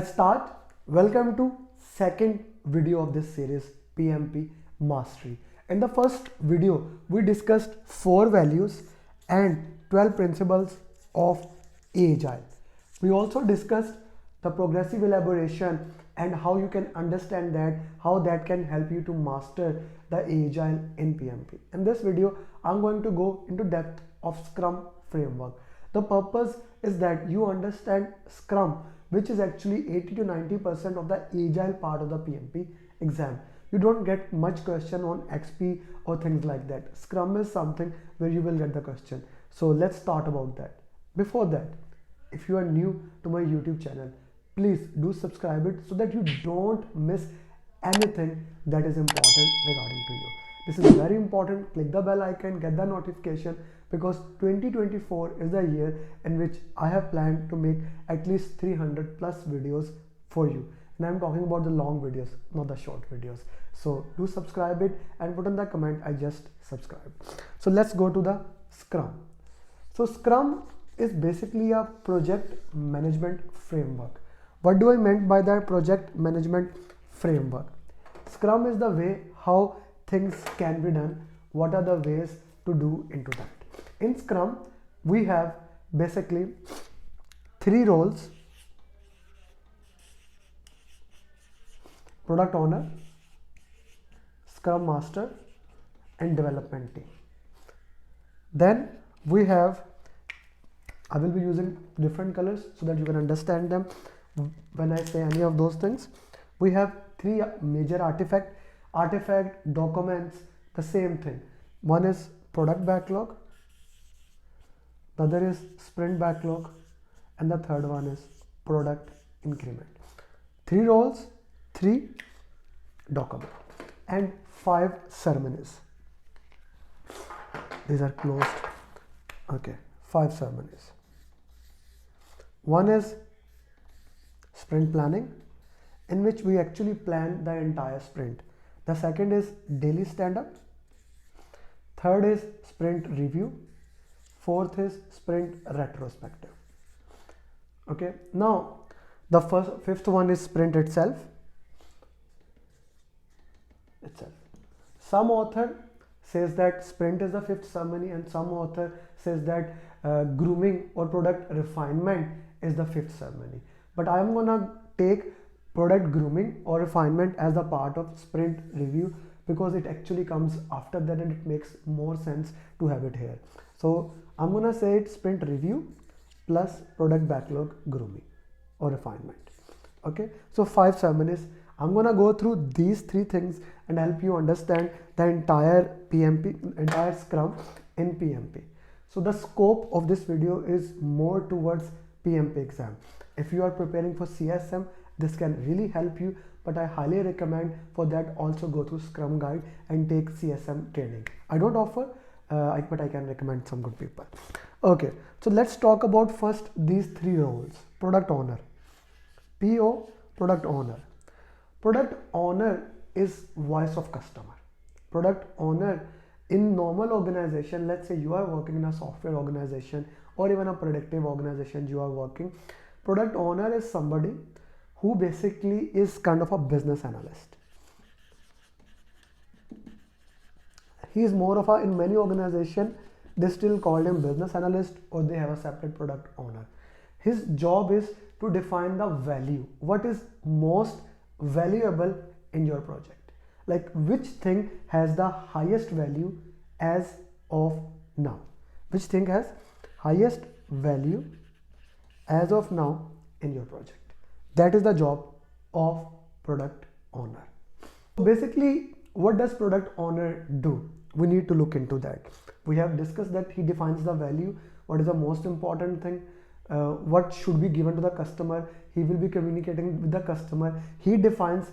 Let's start. Welcome to second video of this series, PMP Mastery. In the first video, we discussed 4 values and 12 principles of Agile. We also discussed the progressive elaboration and how you can understand that, how that can help you to master the Agile in PMP. In this video, I'm going to go into depth of Scrum framework. The purpose is that you understand Scrum, which is actually 80 to 90% of the Agile part of the PMP exam. You don't get much question on XP or things like that. Scrum is something where you will get the question. So let's start about that. Before that, if you are new to my YouTube channel, please do subscribe it so that you don't miss anything that is important regarding to you. This is very important. Click the bell icon, get the notification, because 2024 is the year in which I have planned to make at least 300 plus videos for you. And I'm talking about the long videos, not the short videos. So do subscribe it and put in the comment, I just subscribe. So let's go to the Scrum. So Scrum is basically a project management framework. What do I mean by that project management framework? Scrum is the way how things can be done. What are the ways to do into that? In Scrum, we have basically 3 roles: product owner, Scrum master, and development team. Then we have, I will be using different colors so that you can understand them when I say any of those things. We have 3 major artifact documents, the same thing. One is product backlog, the other is sprint backlog, and the third one is product increment. 3 roles, 3 documents, and 5 ceremonies. These are closed. Okay, 5 ceremonies. One is sprint planning, in which we actually plan the entire sprint. The second is daily stand-up. Third is sprint review. Fourth is sprint retrospective. Okay, now the fifth one is sprint itself. Some author says that sprint is the 5th ceremony, and some author says that grooming or product refinement is the 5th ceremony. But I am gonna take product grooming or refinement as a part of sprint review, because it actually comes after that and it makes more sense to have it here. So I'm gonna say it's sprint review plus product backlog grooming or refinement. Okay, so 5 ceremonies. I'm gonna go through these 3 things and help you understand the entire Scrum in PMP. So the scope of this video is more towards PMP exam. If you are preparing for CSM, this can really help you, but I highly recommend for that also go through Scrum Guide and take CSM training. I don't offer, but I can recommend some good people. Okay, so let's talk about first these 3 roles. Product owner, PO, product owner. Product owner is voice of customer. Product owner in normal organization, let's say you are working in a software organization or even a predictive organization you are working, product owner is somebody who basically is kind of a business analyst. He is more of a, in many organizations, they still call him business analyst or they have a separate product owner. His job is to define the value. What is most valuable in your project? Like which thing has the highest value as of now? Which thing has highest value as of now in your project? That is the job of product owner. So basically, what does product owner do? We need to look into that. We have discussed that he defines the value, what is the most important thing, what should be given to the customer. He will be communicating with the customer. He defines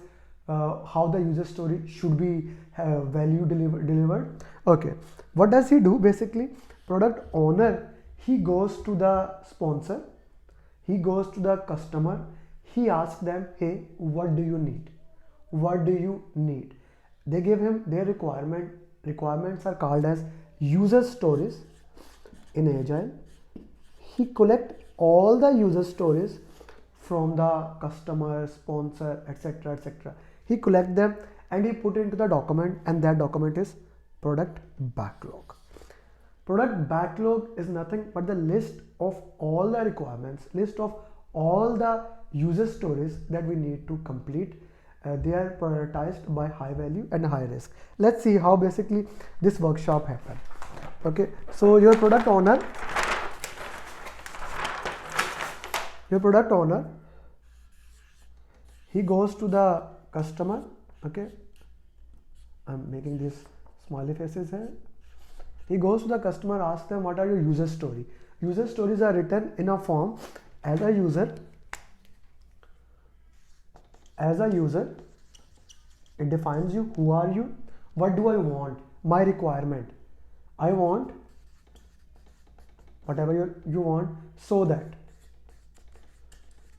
how the user story should be value delivered. Okay, what does he do? Basically, product owner, he goes to the sponsor, he goes to the customer, he asks them, hey, what do you need? What do you need? They give him their requirement. Requirements are called as user stories in Agile. He collect all the user stories from the customer, sponsor, etc., etc. He collect them and he put into the document, and that document is product backlog. Product backlog is nothing but the list of all the requirements, list of all the user stories that we need to complete. They are prioritized by high value and high risk. Let's see how basically this workshop happened. Okay, so your product owner, he goes to the customer. Okay, I'm making these smiley faces here. He goes to the customer, asks them what are your user story. User stories are written in a form. As a user, it defines you. Who are you? What do I want? My requirement. I want whatever you want, so that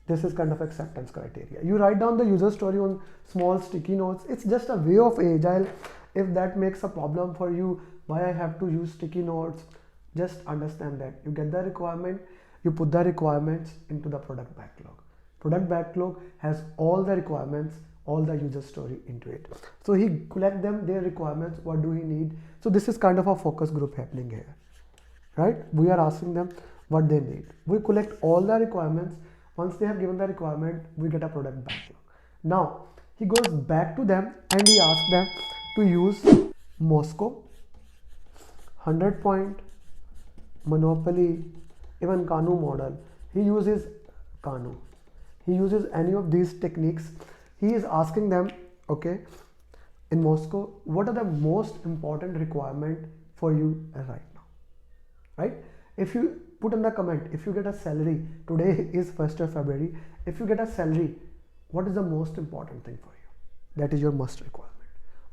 this is kind of acceptance criteria. You write down the user story on small sticky notes. It's just a way of agile. If that makes a problem for you, why I have to use sticky notes, just understand that you get the requirement, you put the requirements into the product backlog. Product backlog has all the requirements, all the user story into it. So he collect them, their requirements, what do he need. So this is kind of a focus group happening here, right? We are asking them what they need. We collect all the requirements. Once they have given the requirement, we get a product backlog. Now he goes back to them and he asks them to use Moscow, 100 point, Monopoly, even Kanu model. He uses Kanu. He uses any of these techniques. He is asking them, okay, in Moscow, what are the most important requirement for you right now, right? If you put in the comment, if you get a salary, today is 1st of February, if you get a salary, what is the most important thing for you? That is your must requirement.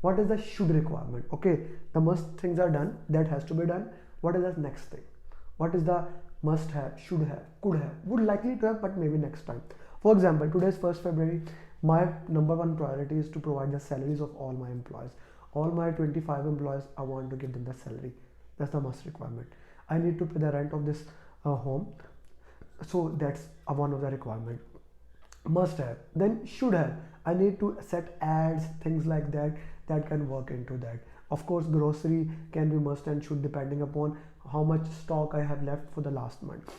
What is the should requirement? Okay, the must things are done, that has to be done. What is the next thing? What is the must have, should have, could have, would likely to have, but maybe next time. For example, today is 1st February. My number one priority is to provide the salaries of all my employees. All my 25 employees, I want to give them the salary. That's the must requirement. I need to pay the rent of this home. So that's one of the requirement. Must have. Then should have. I need to set ads, things like that, that can work into that. Of course, grocery can be must and should depending upon how much stock I have left for the last month.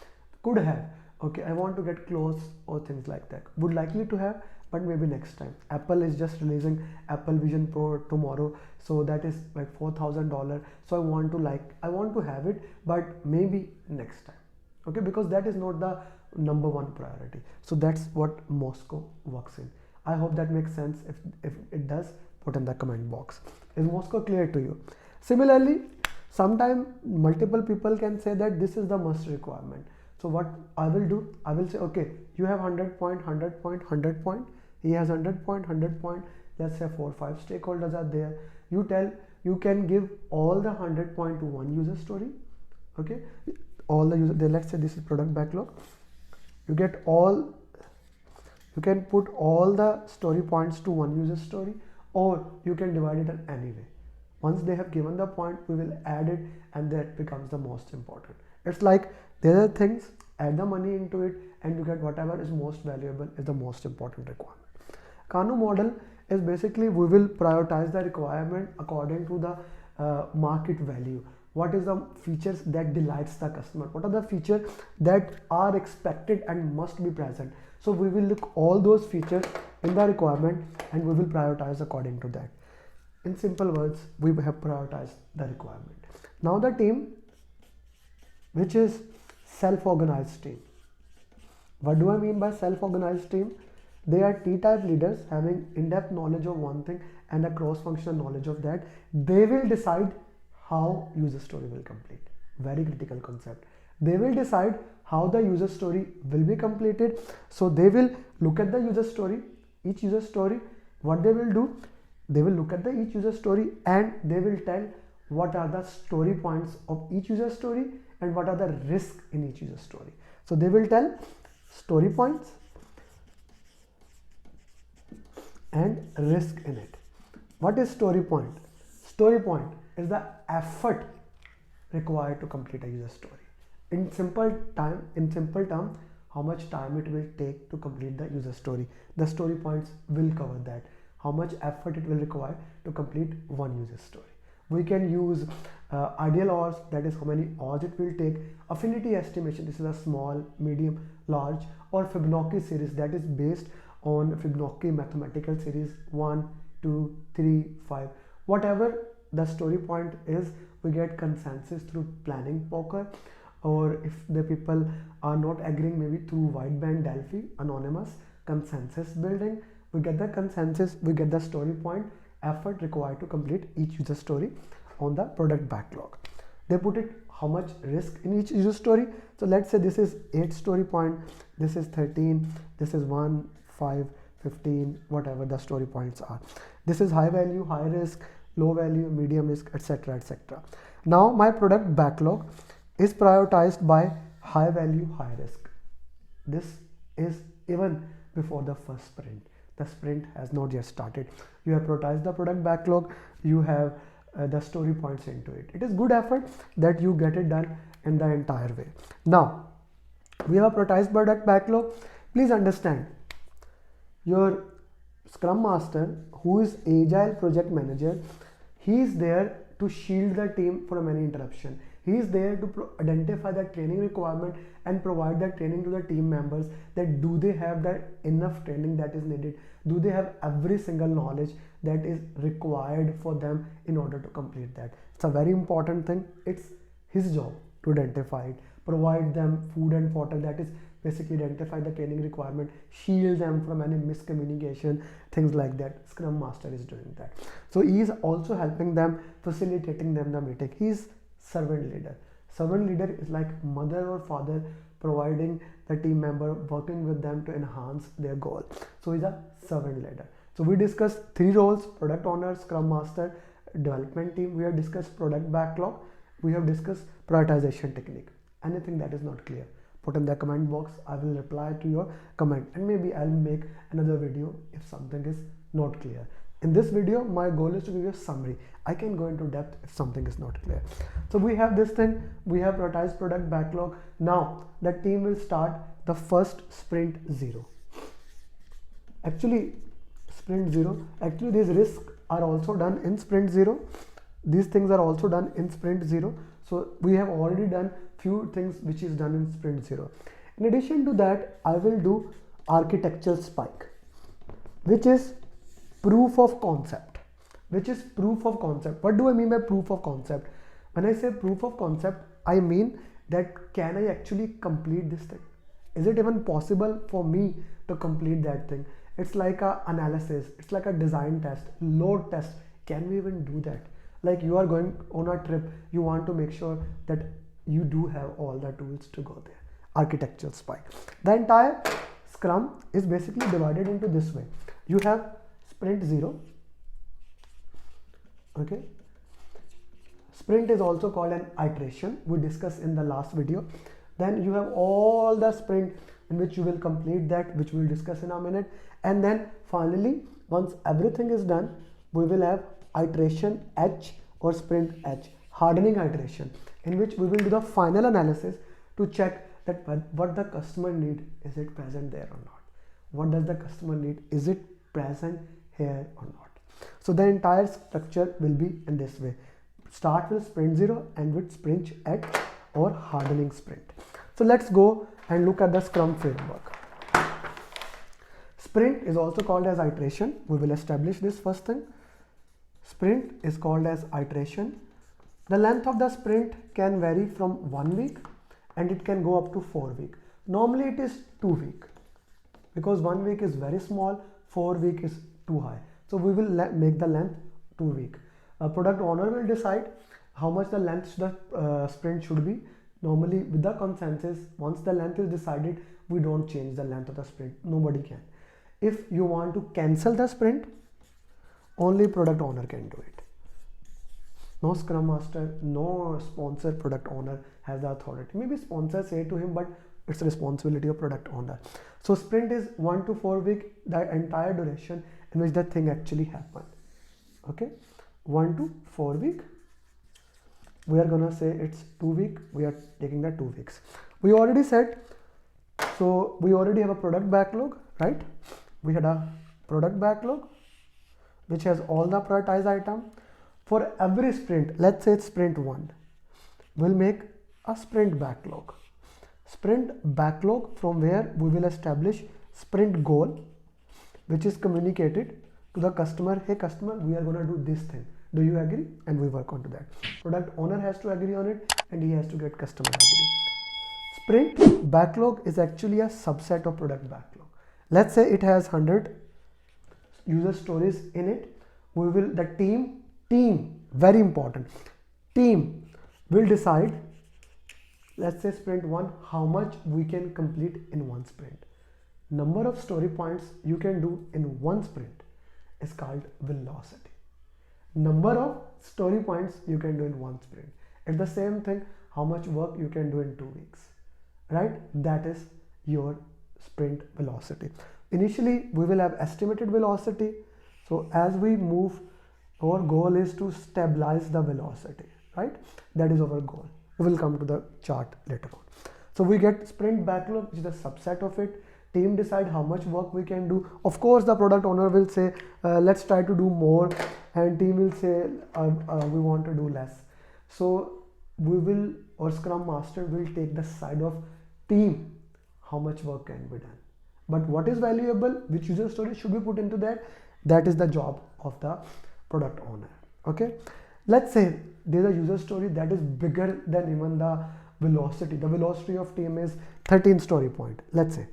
Could have. Okay, I want to get clothes or things like that. Would likely to have, but maybe next time. Apple is just releasing Apple Vision Pro tomorrow, so that is like $4,000. So I want to have it, but maybe next time. Okay, because that is not the number one priority. So that's what Moscow works in. I hope that makes sense. If it does, put in the comment box. Is Moscow clear to you? Similarly, sometimes multiple people can say that this is the must requirement. So what I will do, I will say, okay, you have 100 point, 100 point, 100 point. He has 100 point, 100 point. Let's say 4 or 5 stakeholders are there. You can give all the 100 point to one user story. Okay, all the user. Let's say this is product backlog. You can put all the story points to one user story, or you can divide it in any way. Once they have given the point, we will add it, and that becomes the most important. It's like there are things, add the money into it, and you get whatever is most valuable is the most important requirement. Kanu model is basically we will prioritize the requirement according to the market value. What is the features that delights the customer? What are the features that are expected and must be present? So we will look all those features in the requirement and we will prioritize according to that. In simple words, we have prioritized the requirement. Now the team, which is self-organized team. What do I mean by self-organized team? They are T-type leaders having in-depth knowledge of one thing and a cross-functional knowledge of that. They will decide how user story will complete. Very critical concept. They will decide how the user story will be completed. So they will look at the user story, each user story. What they will do, they will look at each user story and they will tell what are the story points of each user story and what are the risks in each user story. So they will tell story points and risk in it. What is story point? Story point is the effort required to complete a user story. In simple term, how much time it will take to complete the user story. The story points will cover that, how much effort it will require to complete one user story. We can use ideal odds, that is how many odds it will take, affinity estimation, this is a small, medium, large, or Fibonacci series, that is based on Fibonacci mathematical series 1, 2, 3, 5. Whatever the story point is, we get consensus through planning poker, or if the people are not agreeing, maybe through wideband Delphi, anonymous consensus building. We get the consensus, we get the story point, effort required to complete each user story on the product backlog. They put it how much risk in each user story. So let's say this is 8 story point, this is 13, this is 1, 5, 15, whatever the story points are. This is high value, high risk, low value, medium risk, etc., etc. Now my product backlog is prioritized by high value, high risk. This is even before the first sprint. The sprint has not yet started. You have prioritized the product backlog, you have the story points into it. It is good effort that you get it done in the entire way. Now we have a prioritized product backlog. Please understand, your Scrum Master, who is Agile Project Manager, he is there to shield the team from any interruption. He is there to identify the training requirement and provide that training to the team members, that do they have that enough training that is needed, do they have every single knowledge that is required for them in order to complete that. It's a very important thing. It's his job to identify it, provide them food and water, that is basically identify the training requirement, shield them from any miscommunication, things like that. Scrum Master is doing that. So he is also helping them, facilitating them the meeting. He is servant leader. Servant leader is like mother or father, providing the team member, working with them to enhance their goal. So he's a servant leader. So we discussed 3 roles: product owner, Scrum Master, development team. We have discussed product backlog. We have discussed prioritization technique. Anything that is not clear, put in the comment box. I will reply to your comment, and maybe I'll make another video if something is not clear. In this video, my goal is to give you a summary. I can go into depth if something is not clear. So we have this thing, we have prioritized product backlog. Now the team will start the first sprint 0. Actually these risks are also done in sprint 0. These things are also done in sprint 0. So we have already done few things which is done in sprint 0. In addition to that, I will do architectural spike, which is proof of concept. What do I mean by proof of concept? When I say proof of concept, I mean that can I actually complete this thing? Is it even possible for me to complete that thing? It's like a analysis, it's like a design test, load test. Can we even do that? Like you are going on a trip, you want to make sure that you do have all the tools to go there. Architectural spike. The entire Scrum is basically divided into this way. You have sprint 0. Okay. Sprint is also called an iteration. We discussed in the last video. Then you have all the sprint in which you will complete that, which we will discuss in a minute. And then finally, once everything is done, we will have iteration H or sprint H, hardening iteration, in which we will do the final analysis to check that what the customer need, is it present there or not? What does the customer need? Is it present here or not? So the entire structure will be in this way. Start with sprint 0 and with sprint H or hardening sprint. So let's go and look at the Scrum framework. Sprint is also called as iteration. We will establish this first thing. Sprint is called as iteration. The length of the sprint can vary from 1 week and it can go up to 4 weeks. Normally it is 2 weeks because 1 week is very small, 4 weeks is too high. So we will make the length 2 weeks. A product owner will decide how much the length the sprint should be. Normally with the consensus, once the length is decided, we don't change the length of the sprint. Nobody can. If you want to cancel the sprint, only product owner can do it. No Scrum Master, no sponsor product owner has the authority. Maybe sponsor say to him, but it's responsibility of product owner. So sprint is 1 to 4 weeks, the entire duration in which the thing actually happened. Okay, 1 to 4 weeks. We are gonna say it's 2 weeks. We are taking the 2 weeks. We already said So we already have a product backlog, right? We had a product backlog which has all the prioritized item. For every sprint, let's say it's sprint 1, we'll make a sprint backlog. Sprint backlog from where we will establish sprint goal, which is communicated to the customer. Hey customer, we are going to do this thing. Do you agree? And we work on to that. Product owner has to agree on it and he has to get customer agree. Sprint backlog is actually a subset of product backlog. Let's say it has 100 user stories in it. We will, the team, very important, team will decide, let's say sprint 1, how much we can complete in one sprint. Number of story points you can do in one sprint is called velocity. Number of story points you can do in one sprint. It's the same thing, how much work you can do in 2 weeks, right? That is your sprint velocity. Initially, we will have estimated velocity. So as we move, our goal is to stabilize the velocity, right? That is our goal. We will come to the chart later on. So we get sprint backlog, which is a subset of it. Team decide how much work we can do. Of course, the product owner will say, let's try to do more, and team will say, we want to do less. So we will, or Scrum Master will take the side of team, how much work can be done. But what is valuable, which user story should be put into that? That is the job of the product owner. Okay. Let's say there's a user story that is bigger than even the velocity. The velocity of team is 13 story point, let's say.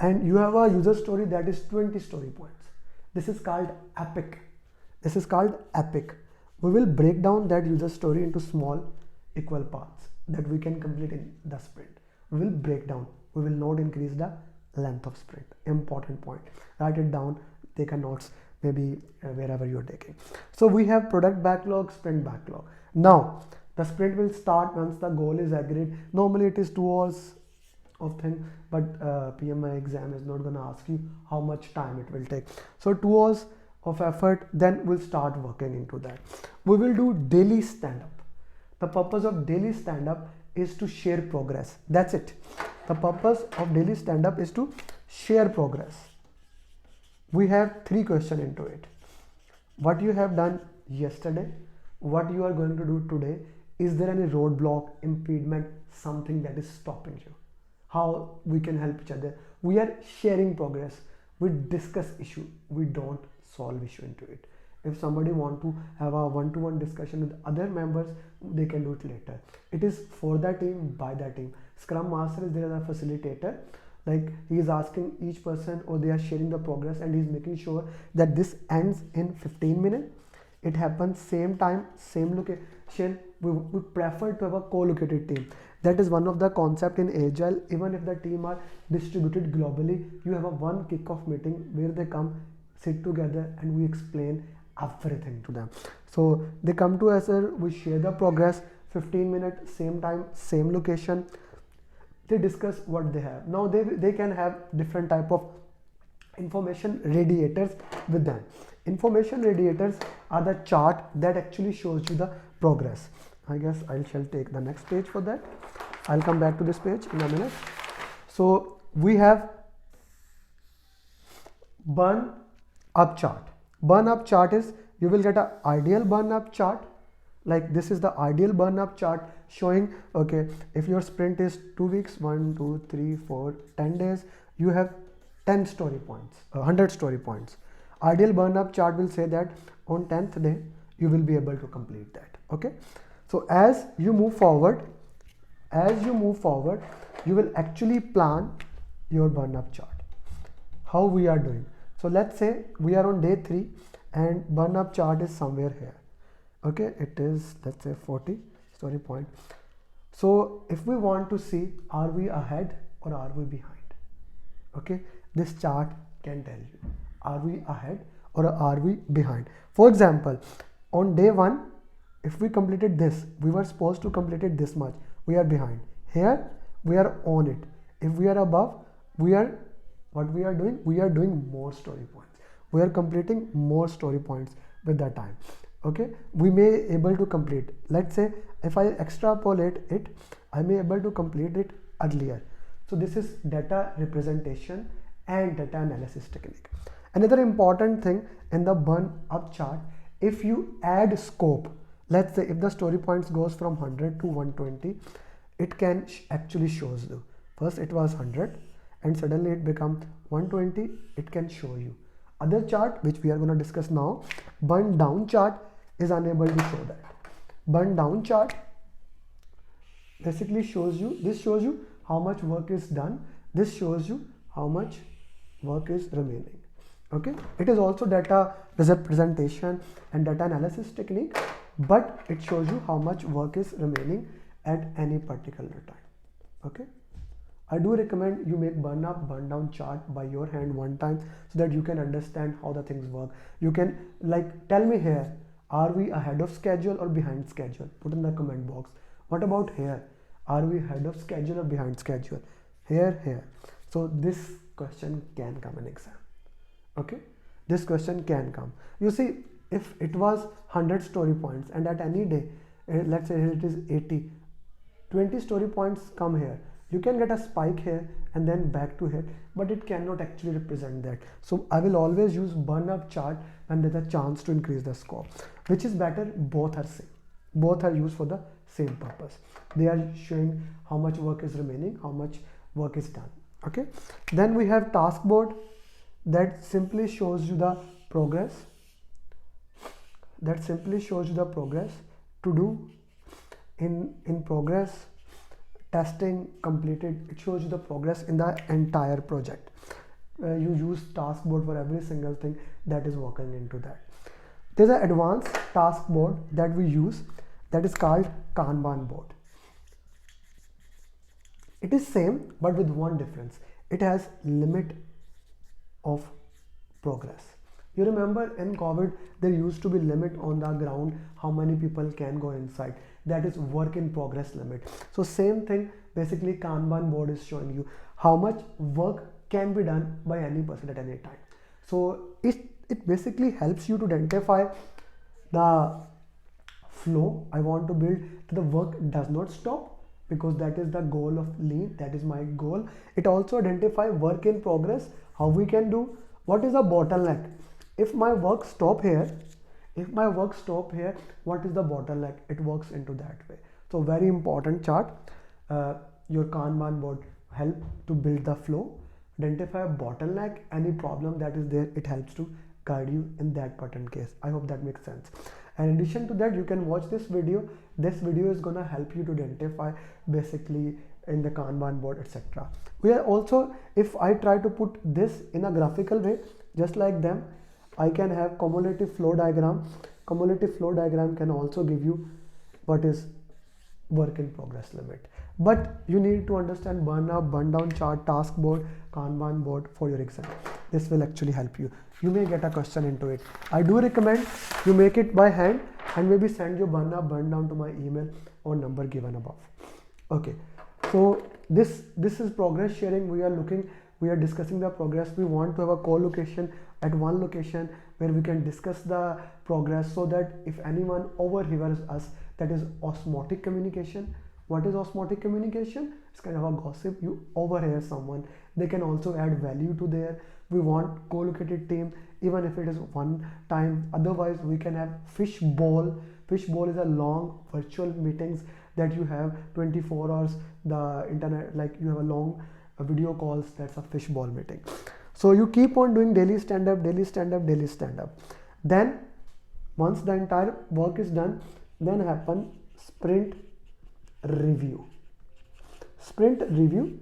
And you have a user story that is 20 story points. This is called epic. This is called epic. We will break down that user story into small equal parts that we can complete in the sprint. We will break down. We will not increase the length of sprint. Important point. Write it down. Take a notes, maybe wherever you're taking. So we have product backlog, sprint backlog. Now the sprint will start once the goal is agreed. Normally it is 2 hours of thing, but PMI exam is not gonna ask you how much time it will take. So 2 hours of effort, then we'll start working into that. We will do daily stand-up. The purpose of daily stand-up is to share progress. That's it. The purpose of daily stand-up is to share progress. We have 3 questions into it. What you have done yesterday, what you are going to do today, is there any roadblock, impediment, something that is stopping you? How we can help each other. We are sharing progress. We discuss issue. We don't solve issue into it. If somebody want to have a one-to-one discussion with other members, they can do it later. It is for the team, by the team. Scrum Master is there as a facilitator. Like he is asking each person, or they are sharing the progress, and he is making sure that this ends in 15 minutes. It happens same time, same location. We prefer to have a co-located team. That is one of the concept in Agile. Even if the team are distributed globally, you have a one kickoff meeting where they come, sit together, and we explain everything to them. So they come to us, we share the progress, 15 minutes, same time, same location. They discuss what they have. Now they can have different type of information radiators with them. Information radiators are the chart that actually shows you the progress. I guess I shall take the next page for that. I'll come back to this page in a minute. So we have burn up chart. Burn up chart is, you will get an ideal burn up chart. Like this is the ideal burn up chart showing, okay, if your sprint is 2 weeks, 1, 2, 3, 4, 10 days, you have 10 story points, 100 story points. Ideal burn up chart will say that on 10th day, you will be able to complete that. Okay. So as you move forward, you will actually plan your burn up chart. How we are doing. So let's say we are on day 3 and burn up chart is somewhere here. Okay, it is, let's say 40 story point. So if we want to see, are we ahead or are we behind? Okay, this chart can tell you, are we ahead or are we behind? For example, on day 1, if we completed this, we were supposed to complete it this much, we are behind. Here we are on it. If we are above, we are, what we are doing? We are doing more story points. We are completing more story points with that time. Okay, we may able to complete, let's say if I extrapolate it, I may able to complete it earlier. So this is data representation and data analysis technique. Another important thing in the burn up chart, if you add scope, let's say if the story points goes from 100 to 120, it can actually shows you. First it was 100 and suddenly it become 120, it can show you. Other chart which we are going to discuss now, burn down chart, is unable to show that. Burn down chart basically shows you, this shows you how much work is done, this shows you how much work is remaining. Okay, it is also data representation and data analysis technique, but it shows you how much work is remaining at any particular time. Okay, I do recommend you make burn up burn down chart by your hand one time so that you can understand how the things work. You can like tell me here, are we ahead of schedule or behind schedule? Put in the comment box. What about here? Are we ahead of schedule or behind schedule? Here. So this question can come in exam. Okay, this question can come. You see, if it was 100 story points and at any day, let's say it is 80, 20 story points come here, you can get a spike here and then back to here, but it cannot actually represent that. So I will always use burn up chart when there's a chance to increase the scope. Which is better? Both are same. Both are used for the same purpose. They are showing how much work is remaining, how much work is done. Okay, then we have task board that simply shows you the progress. That simply shows you the progress to do in progress, testing completed. It shows you the progress in the entire project. You use task board for every single thing that is working into that. There's an advanced task board that we use that is called Kanban board. It is same but with one difference. It has limit of progress. You remember in COVID there used to be limit on the ground how many people can go inside. That is work in progress limit. So same thing, basically Kanban board is showing you how much work can be done by any person at any time. So it basically helps you to identify the flow I want to build, that the work does not stop, because that is the goal of lean, that is my goal. It also identify work in progress, how we can do, what is the bottleneck. If my work stop here, what is the bottleneck? It works into that way. So very important chart. Your Kanban board help to build the flow, identify a bottleneck, any problem that is there, it helps to guide you in that pattern case. I hope that makes sense. And in addition to that, you can watch this video. This video is gonna help you to identify basically in the Kanban board, etc. We are also, if I try to put this in a graphical way, just like them, I can have cumulative flow diagram. Cumulative flow diagram can also give you what is work in progress limit. But you need to understand burn up, burn down chart, task board, Kanban board for your exam. This will actually help you. You may get a question into it. I do recommend you make it by hand and maybe send your burn up, burn down to my email or number given above. Okay, so this is progress sharing. We are discussing the progress. We want to have a co-location at one location where we can discuss the progress, so that if anyone overhears us, that is osmotic communication. What is osmotic communication? It's kind of a gossip. You overhear someone, they can also add value to there. We want co-located team, even if it is one time. Otherwise we can have fishbowl. Fishbowl is a long virtual meetings that you have 24 hours, the internet, like you have a long video calls. That's a fishbowl meeting. So you keep on doing daily stand up, daily stand up, daily stand up. Then once the entire work is done, then happen sprint review. Sprint review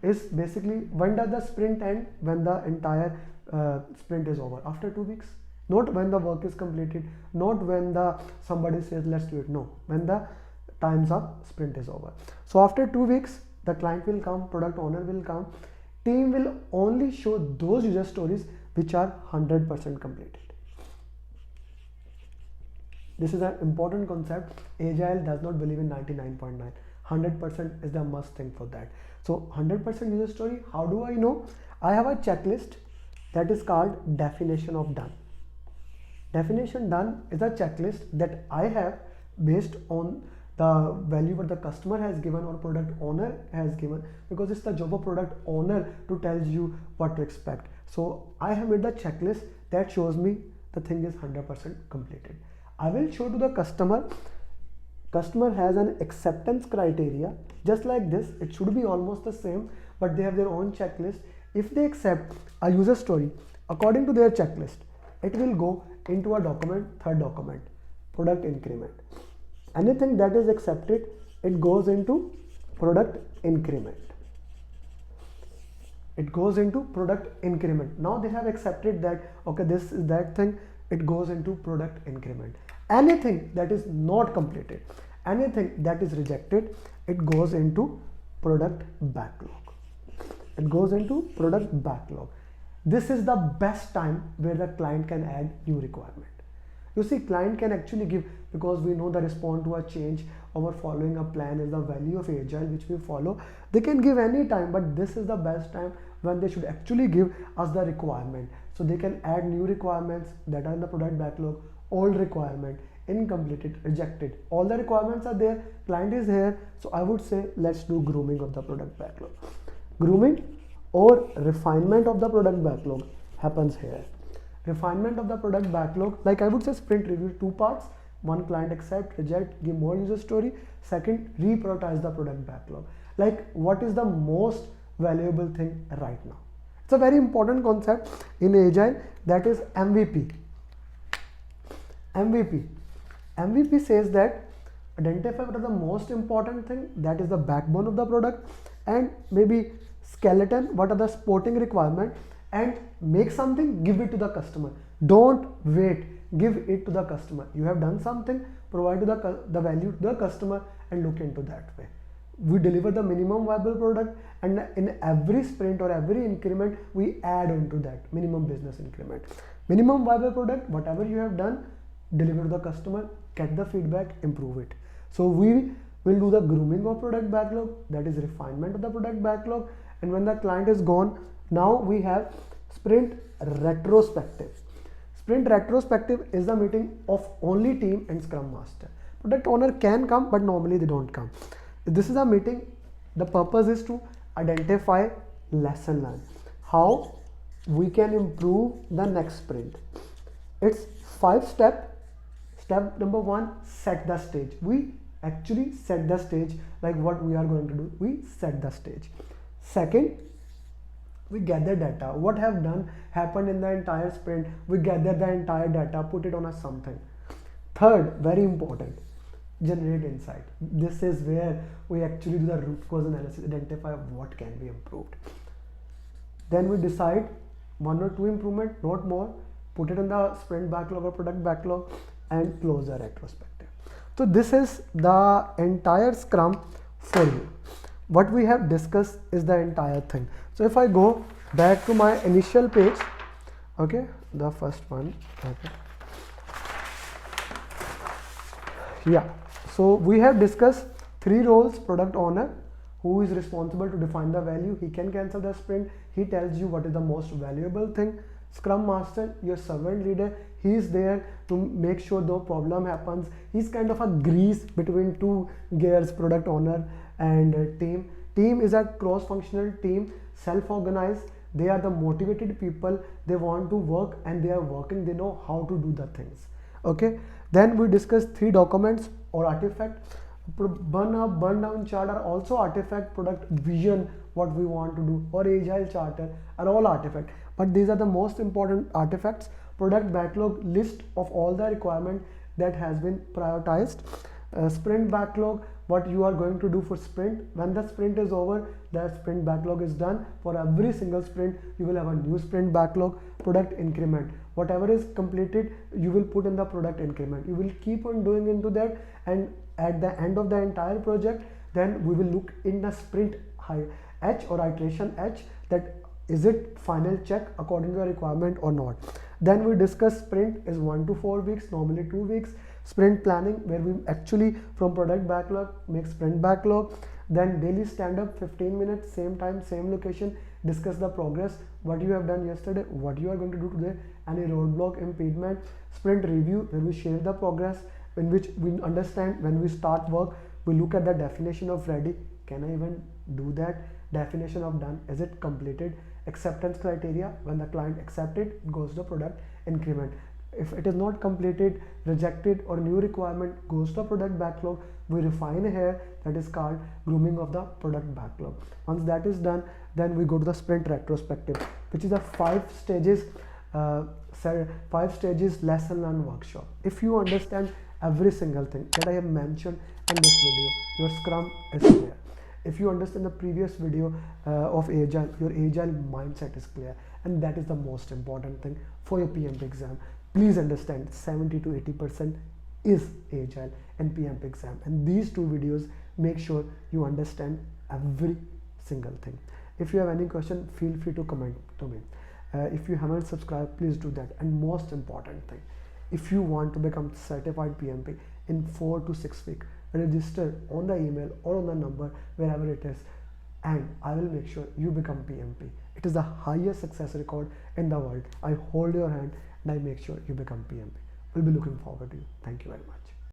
is basically, when does the sprint end? When the entire sprint is over, after 2 weeks. Not when the work is completed, not when somebody says let's do it. No, when the time's up, sprint is over. So after 2 weeks, the client will come, product owner will come, team will only show those user stories which are 100% completed. This is an important concept. Agile does not believe in 99.9. 100% is the must thing for that. So 100% user story, how do I know? I have a checklist that is called definition of done. Definition done is a checklist that I have based on the value what the customer has given or product owner has given, because it's the job of product owner to tell you what to expect. So I have made the checklist that shows me the thing is 100% completed. I will show to the customer. Customer has an acceptance criteria just like this. It should be almost the same, but they have their own checklist. If they accept a user story according to their checklist, it will go into a document, third document, product increment. Anything that is accepted, it goes into product increment. It goes into product increment. Now they have accepted that, okay, this is that thing, it goes into product increment. Anything that is not completed, anything that is rejected, it goes into product backlog. It goes into product backlog. This is the best time where the client can add new requirement. You see, client can actually give, because we know the respond to a change or following a plan is the value of agile which we follow. They can give any time, but this is the best time when they should actually give us the requirement. So they can add new requirements that are in the product backlog, old requirement, incompleted, rejected. All the requirements are there, client is here. So I would say let's do grooming of the product backlog. Grooming or refinement of the product backlog happens here. Refinement of the product backlog, like I would say sprint review, two parts. One, client accept, reject, give more user story. Second, reprioritize the product backlog. Like what is the most valuable thing right now? It's a very important concept in Agile, that is MVP. MVP says that identify what is the most important thing, that is the backbone of the product, and maybe skeleton, what are the supporting requirement, and make something, give it to the customer. Don't wait, give it to the customer. You have done something, provide to the value to the customer and look into that way. We deliver the minimum viable product, and in every sprint or every increment we add on to that minimum business increment. Minimum viable product, whatever you have done, deliver to the customer, get the feedback, improve it. So we will do the grooming of product backlog, that is refinement of the product backlog. And when the client is gone, now we have sprint retrospective. Sprint retrospective is the meeting of only team and scrum master. Product owner can come, but normally they don't come. This is a meeting. The purpose is to identify lesson learned, how we can improve the next sprint. It's 5 steps. Step number 1, set the stage. We actually set the stage, like what we are going to do. We set the stage. Second, we gather data. What have done happened in the entire sprint. We gather the entire data, put it on a something. Third, very important, generate insight. This is where we actually do the root cause analysis, identify what can be improved. Then we decide 1 or 2 improvement, not more, put it in the sprint backlog or product backlog, and close the retrospective. So this is the entire Scrum for you. What we have discussed is the entire thing. So if I go back to my initial page, okay, the first one, okay. Yeah, so we have discussed 3 roles. Product owner, who is responsible to define the value, he can cancel the sprint, he tells you what is the most valuable thing. Scrum master, your servant leader, he is there to make sure no problem happens. He's kind of a grease between 2 gears, product owner and team. Team is a cross-functional team, self-organized. They are the motivated people. They want to work and they are working. They know how to do the things. Okay. Then we discussed 3 documents or artifact. Burn up, burn down chart are also artifact. Product vision, what we want to do, or agile charter are all artifact. But these are the most important artifacts. Product backlog, list of all the requirement that has been prioritized. Sprint backlog, what you are going to do for sprint. When the sprint is over, that sprint backlog is done. For every single sprint, you will have a new sprint backlog. Product increment, whatever is completed, you will put in the product increment. You will keep on doing into that, and at the end of the entire project, then we will look in the sprint H or iteration H, that is it final check according to the requirement or not. Then we discuss sprint is 1 to 4 weeks, normally 2 weeks. Sprint planning, where we actually from product backlog make sprint backlog. Then daily stand up, 15 minutes, same time, same location, discuss the progress, what you have done yesterday, what you are going to do today, any roadblock, impediment. Sprint review, where we share the progress. in which we understand when we start work, we look at the definition of ready. Can I even do that? Definition of done, is it completed? Acceptance criteria, when the client accepts it, it goes to product increment. If it is not completed, rejected, or new requirement, goes to product backlog. We refine here, that is called grooming of the product backlog. Once that is done, then we go to the sprint retrospective, which is a 5 stages lesson learned workshop. If you understand every single thing that I have mentioned in this video, your Scrum is clear. If you understand the previous video of Agile, your Agile mindset is clear, and that is the most important thing for your PMP exam. Please understand 70 to 80% is Agile and PMP exam, and these 2 videos make sure you understand every single thing. If you have any question, feel free to comment to me. If you haven't subscribed, please do that. And most important thing, if you want to become certified PMP in 4 to 6 weeks, register on the email or on the number, wherever it is, and I will make sure you become PMP. It is the highest success record in the world. I hold your hand and I make sure you become PMP. We'll be looking forward to you. Thank you very much.